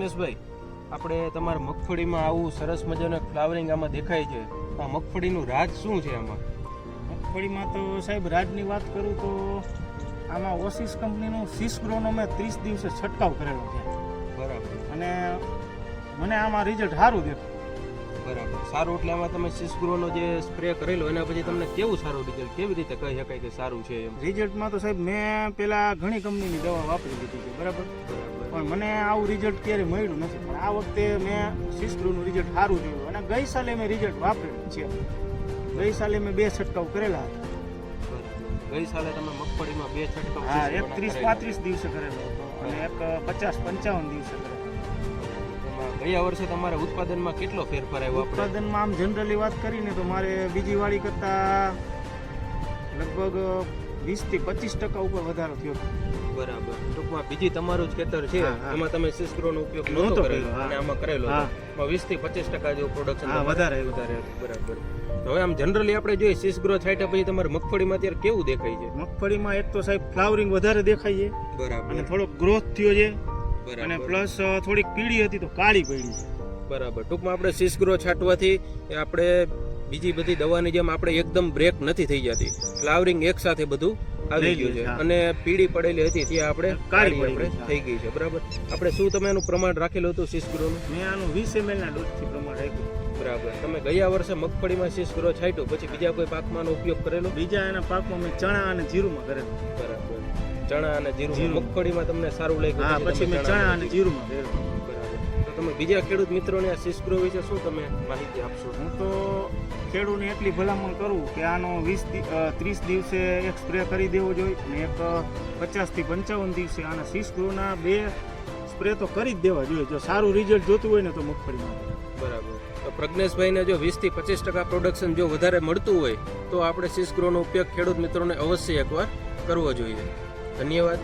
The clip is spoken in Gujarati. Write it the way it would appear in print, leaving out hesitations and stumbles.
પ્રજ્ઞેશભાઈ, આપણે તમારા મગફળીમાં આવું સરસ મજાનું ફ્લાવરિંગ આમાં દેખાય છે, આ મગફળીનું રાજ શું છે આમાં? મગફળીમાં તો સાહેબ રાજની વાત કરું તો આમાં ઓસિસ કંપનીનું સિસગ્રોનો મેં 30 દિવસે છંટકાવ કરેલો છે. બરાબર. અને મને આમાં રિઝલ્ટ સારું દેખાય. બરાબર, સારું. એટલે આમાં તમે સિસગ્રોનો જે સ્પ્રે કરેલો એના પછી તમને કેવું સારું રિઝલ્ટ, કેવી રીતે કહી શકાય કે સારું છે એમ? રિઝલ્ટમાં તો સાહેબ મેં પેલા ઘણી કંપનીની દવા વાપરી લીધી છે, બરાબર, પણ મને આવું રિઝલ્ટ ક્યારેય મળ્યું નથી. પણ આ વખતે મેં સિસગ્રોનું રિઝલ્ટ સારું જોયું અને ગઈ સાલે મેં રિઝલ્ટ વાપરેલું છે. ગઈ સાલે મેં 2 છંટકાવ કરેલા હતા. ગઈ સાલે તમે મગફળીમાં 2 છંટકાવ? હા, એક 30-35 દિવસે કરેલો હતો અને એક 50-55 દિવસે કરેલો. ગયા વર્ષે તમારા ઉત્પાદનમાં કેટલો ફેરફાર આવ્યો? ઉત્પાદનમાં આમ જનરલી વાત કરીને તો મારે બીજી વાળી કરતા લગભગ 20-25% ઉપર વધારો થયો. બરાબર. ટૂંકમાં બીજી તમારું જ ખેતર છે, એમાં તમે સિસગ્રોનો ઉપયોગ નહોતો કરેલો અને આમાં કરેલો, 20-25% જેવું પ્રોડક્શન વધારે. બરાબર. હવે આમ જનરલી આપણે જોઈએ સિસગ્રો છાંટ્યા પછી તમારી મગફળીમાં અત્યારે કેવું દેખાય છે? મગફળીમાં એક તો સાહેબ ફ્લાવરિંગ વધારે દેખાય છે. બરાબર. અને થોડો ગ્રોથ થયો છે. અને પ્લસ થોડીક પીળી હતી તો કાળી પડી છે. બરાબર. ટૂંકમાં આપણે સિસગ્રો છાંટવાથી આપણે બીજી બધી દવાની જેમ આપણે એકદમ બ્રેક નથી થઈ જતી, ફ્લાવરિંગ એક સાથે બધું આવી ગયું છે અને પીળી પડેલી હતી ત્યાં આપણે કાળી આપણે થઈ ગઈ છે. બરાબર. આપણે શું તમે એનું પ્રમાણ રાખેલું હતું સિસગ્રોનું? મેં આનું 20 ml ના ડોઝથી પ્રમાણ રાખ્યું. બરાબર. તમે ગયા વર્ષે મગફળીમાં સિસગ્રો છાંટ્યો પછી બીજા કોઈ પાકમાં ઉપયોગ કરેલો? બીજા એના પાકમાં મેં ચણા અને જીરુંમાં કરેલું. બરાબર. ચણા અને જીરું મગફળીમાં તમને સારું લાગ્યું? હા, પછી મેં ચણા અને જીરુંમાં કરેલું. બરાબર. તો તમે બીજા ખેડૂત મિત્રોને આ સિસગ્રો વિશે શું તમે માહિતી આપશો? હું તો ખેડૂતને એટલી ભલામણ કરું કે આનો 20-30 દિવસે એક સ્પ્રે કરી દેવો જોઈએ અને એક 50-55 દિવસે આના સિસગ્રોના 2 સ્પ્રે તો કરી જ દેવા જોઈએ જો સારું રિઝલ્ટ જોતું હોય ને તો મગફળીમાં. બરાબર. તો પ્રજ્ઞેશભાઈને જો 20-25% પ્રોડક્શન જો વધારે મળતું હોય તો આપણે સિસગ્રોનો ઉપયોગ ખેડૂત મિત્રોને અવશ્ય એકવાર કરવો જોઈએ. ધન્યવાદ.